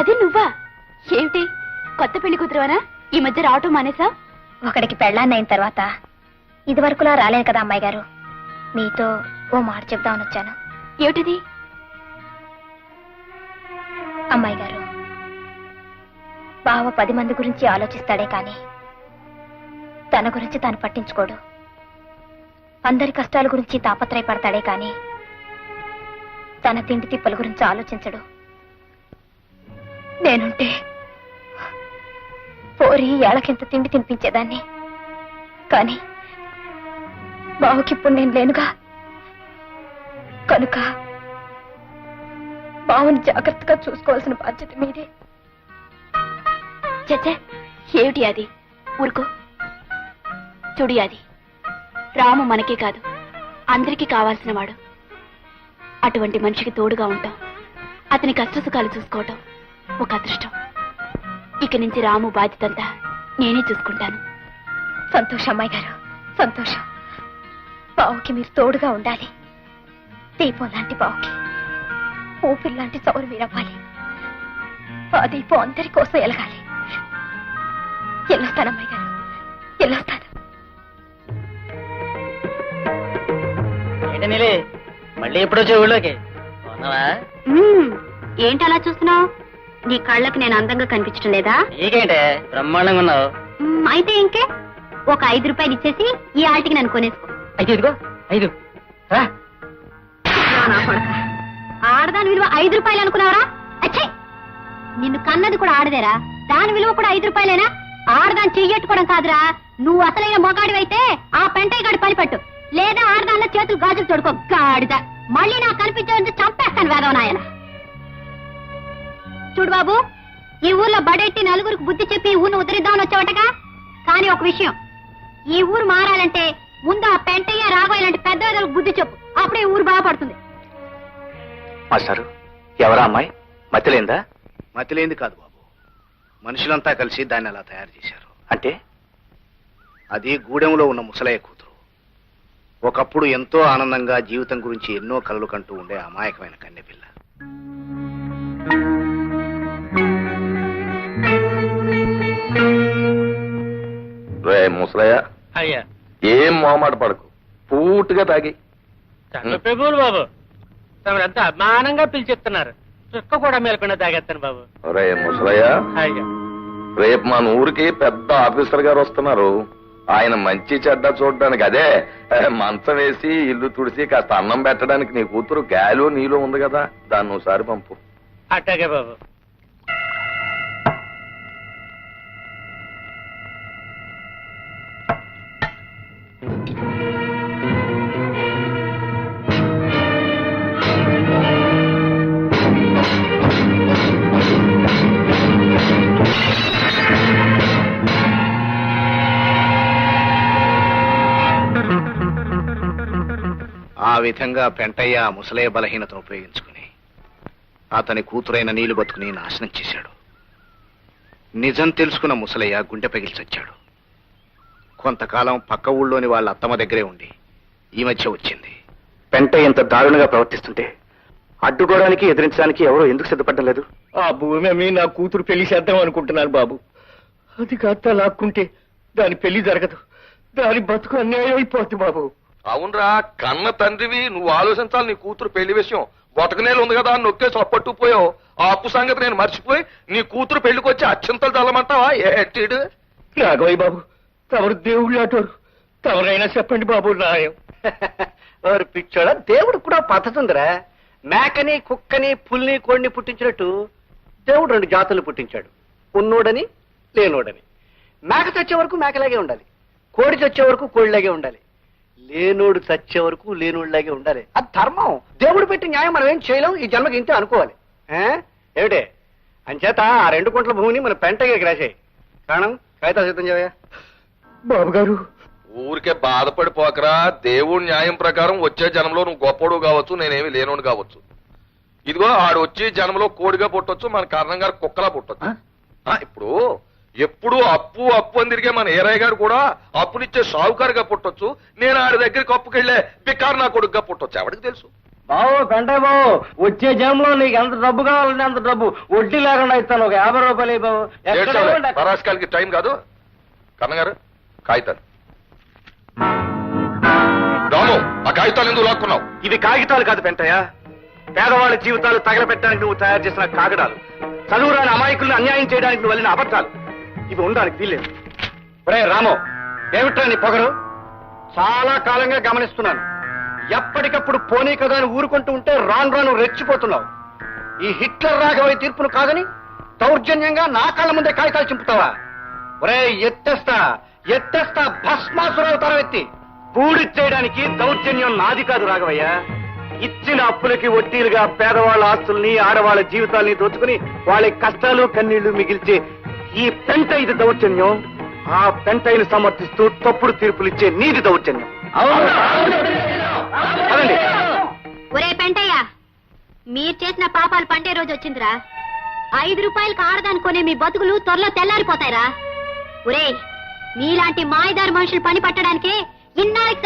అది నువ్వా? ఏమిటి కొత్త పెళ్లి కూతురువనా? ఈ మధ్య రావటం మానేసా? ఒకడికి పెళ్ళాన్నైన తర్వాత ఇదివరకులా రాలేదు కదా అమ్మాయి గారు. మీతో ఓ మాట చెప్దామని వచ్చాను. ఏమిటిది? అమ్మాయి గారు, బావ 10 మంది గురించి ఆలోచిస్తాడే కాని తన గురించి తాను పట్టించుకోడు. అందరి కష్టాల గురించి తాపత్రయపడతాడే కాని తన తిండి తిప్పల గురించి ఆలోచించడు. నేనుంటే పోరి ఏళ్ళకింత తిండి తినిపించేదాన్ని. కాని బావకిప్పుడు నేను లేనుగా. కనుక బావని జాగ్రత్తగా చూసుకోవాల్సిన బాధ్యత మీదే. చచ్చే, ఏమిటి అది? ఊరుకో. చూడి, అది రాము మనకే కాదు అందరికీ కావాల్సిన వాడు. అటువంటి మనిషికి తోడుగా ఉంటాం, అతని కష్టసుఖాలు చూసుకోవటం ఒక అదృష్టం. ఇక నుంచి రాము బాధ్యతంతా నేనే చూసుకుంటాను. సంతోషం అమ్మాయి గారు, సంతోషం. బావుకి మీరు తోడుగా ఉండాలి. దీపం లాంటి బావుకి ఊపిరి లాంటి సౌరు మీరవ్వాలి. ఆ దీపం అందరి కోసం ఎలగాలి. వెళ్ళొస్తాను అమ్మాయి గారు, వెళ్ళొస్తాను. మళ్ళీ ఎప్పుడు వచ్చే ఊళ్ళోకి? ఏంటి అలా చూస్తున్నావు? నీ కళ్ళకి నేను అందంగా కనిపించడం లేదా? నీకేంటే బ్రహ్మాండంగా ఉన్నావు. అయితే ఇంకే ఒక 5 రూపాయలు ఇచ్చేసి ఈ ఆటికి నన్ను కొనేసుకో. అయితే ఇదిగో 5 రా. ఆడదాని విలువ 5 రూపాయలు అనుకున్నావరా? అచ్చే, నిన్ను కన్నది కూడా ఆడదేరా, దాని విలువ కూడా 5 రూపాయలేనా? ఆడదాన్ని చెయ్యట్టుకోవడం కాదురా. నువ్వు అసలైన మొగాడివైతే ఆ పెంటయ్య గాడి పని పట్టు, లేదా ఆడదానిలో చేతులు గాజులు తొడుకో. గాడిద మళ్ళీ నాకు కనిపించే చంపేస్తాను వేదవనాయన. చూడు బాబు, ఈ ఊర్లో బడెట్టి నలుగురికి బుద్ధి చెప్పి ఈ ఊరిని ఉద్ధరిద్దామని వచ్చావటగా. కానీ ఒక విషయం, ఈ ఊరు మారాలంటే ముందు ఆ పెంటయ్య రాఘవయ్య లాంటి పెద్ద బుద్ధి చెప్పు, అప్పుడే ఊరు బాగుపడుతుంది. మాస్టారు, ఎవరా అమ్మాయి? మతిలేందా? మతిలేంది కాదు బాబు, మనుషులంతా కలిసి దాన్ని అలా తయారు చేశారు. అంటే అది గూడెంలో ఉన్న ముసలయ్య కూతురు. ఒకప్పుడు ఎంతో ఆనందంగా జీవితం గురించి ఎన్నో కలలు కంటూ ఉండే అమాయకమైన కన్నెపిల్ల. రే ముసలయ్య, అయ్యా ఏం మొహమాట పడకు, పూర్తిగా తాగి. ప్రభువులు బాబు, తమరంతా అభిమానంగా పిలిచిస్తున్నారు. చుక్క కూడా మేలకుండా తాగేస్తాను బాబు. రే ముసలయ్య, అయ్యా రేపు మన ఊరికి పెద్ద ఆఫీసర్ గారు వస్తున్నారు. ఆయన మంచి చెడ్డ చూడడానికి, అదే మంచం వేసి ఇల్లు తుడిసి కాస్త అన్నం పెట్టడానికి నీ కూతురు గాలో నీలో ఉంది కదా, దాన్ని ఒకసారి పంపు. అట్టాగే బాబు. ఆ విధంగా పెంటయ్య ముసలయ్య బలహీనతను ఉపయోగించుకుని అతని కూతురైన నీళ్లు బతుకుని నాశనం చేశాడు. నిజం తెలుసుకున్న ముసలయ్య గుండె పగిలి చచ్చాడు. కొంతకాలం పక్క ఊళ్ళోని వాళ్ళ అత్తమ్మ దగ్గరే ఉండి ఈ మధ్య వచ్చింది. పెంట ఇంత దారుణంగా ప్రవర్తిస్తుంటే అడ్డుకోవడానికి ఎదిరించడానికి ఎవరో ఎందుకు సిద్ధపడ్డం లేదు? ఆ భూమి అమ్మి నా కూతురు పెళ్లి చేద్దాం అనుకుంటున్నాను బాబు. అది కాస్త లాక్కుంటే దాని పెళ్లి జరగదు, దాని బతుకు అన్యాయం అయిపోద్ది బాబు. అవునరా, కన్న తండ్రివి, నువ్వు ఆలోచించాలి. నీ కూతురు పెళ్లి విషయం బొటకనేలు ఉంది కదా అని నొక్కేసి అప్పట్టుకుపోయావు. ఆ అప్పు సంగతి నేను మర్చిపోయి నీ కూతురు పెళ్లికి వచ్చి అత్యంతలు చల్లమంటావా? ఏటీడు రాఘవయ్య బాబు, తమరు దేవుళ్ళు అటోరు, తమరైనా చెప్పండి బాబు న్యాయం. వారు పిచ్చోడ, దేవుడు కూడా పద్ధతి ఉందిరా. మేకని కుక్కని పుల్ని కోడిని పుట్టించినట్టు దేవుడు 2 జాతులు పుట్టించాడు, ఉన్నోడని లేనోడని. మేక చచ్చే వరకు మేకలాగే ఉండాలి, కోడి చచ్చే వరకు కోడిలాగే ఉండాలి, లేనోడు చచ్చే వరకు లేనోడిలాగే ఉండాలి. అది ధర్మం, దేవుడు పెట్టి న్యాయం. మనం ఏం చేయలేం, ఈ జన్మకి ఇంతే అనుకోవాలి. ఏమిటే అంచేత ఆ 2 కుంటల భూమిని మన పెంటగా రాశాయి. కారణం కాగితాలు సిద్ధం చేయవా బాబు గారు. ఊరికే బాధపడిపోకరా. దేవుడి న్యాయం ప్రకారం వచ్చే జనంలో నువ్వు గొప్పడు కావచ్చు, నేనేమి లేనోడు కావచ్చు. ఇదిగో ఆడు వచ్చి జనంలో కోడిగా పుట్టొచ్చు, మన కారణం గారు కుక్కలా పుట్టొచ్చు. ఇప్పుడు ఎప్పుడు అప్పు అప్పు అని తిరిగే మన ఏరయ్య గారు కూడా అప్పునిచ్చే సావుకారుగా పుట్టొచ్చు, నేను ఆడి దగ్గరికి అప్పుకెళ్లే బికారు నా కొడుకుగా పుట్టొచ్చు. ఎవరికి తెలుసు? బావు పెంటే బావు వచ్చే జనంలో నీకు ఎంత డబ్బు కావాలంటే అంత డబ్బు వడ్డీ లేకుండా ఇస్తాను ఒక 50 రూపాయలు బావు ఎక్కడ ఇవ్వండి అక్కడ. పరాస్కాలకి టైం కాదు కన్నగారు కాగితాలు రాము ఆ కాగితాలు ఎందుకు లాక్కున్నావు? ఇవి కాగితాలు కాదు పెంటయ్య, పేదవాళ్ళ జీవితాలు తగలబెట్టడానికి నువ్వు తయారు చేసిన కాగడాలు, చదువురాని అమాయకులను అన్యాయం చేయడానికి నువ్వు వెళ్ళిన అబద్ధాలు. ఇవి ఉండడానికి వీల్లేదు. ఒరే రాము, ఏమిట్రా నీ పొగరు? చాలా కాలంగా గమనిస్తున్నాను. ఎప్పటికప్పుడు పోనీ కదా అని ఊరుకుంటూ ఉంటే రాను రాను రెచ్చిపోతున్నావు. ఈ హిట్లర్ రాఘవయ్య తీర్పును కాదని దౌర్జన్యంగా నా కళ్ళ ముందే కాగితాలు చింపుతావా? ఒరే ఎత్తేస్తా భస్మాసురవుతారా ఎత్తి. పూడి చేయడానికి దౌర్జన్యం నాది కాదు రాఘవయ్య. ఇచ్చిన అప్పులకి వడ్డీలుగా పేదవాళ్ళ ఆస్తుల్ని ఆడవాళ్ళ జీవితాల్ని దోచుకుని వాళ్ళ కష్టాలు కన్నీళ్లు మిగిల్చే ఈ పెంట ఇది దౌర్జన్యం. ఆ పెంటైని సమర్థిస్తూ తప్పుడు తీర్పులిచ్చే నీది దౌర్జన్యం. అదండి. ఒరే పెంటయ్య, మీరు చేసిన పాపాలు పండే రోజు వచ్చిందిరా. 5 రూపాయలకు ఆడదాని కొనే మీ బతుకులు త్వరలో తెల్లారిపోతాయిరా. ఒరే, మీలాంటి మాయదారి మనుషులు పని పట్టడానికే ఇన్నాళ్ళకి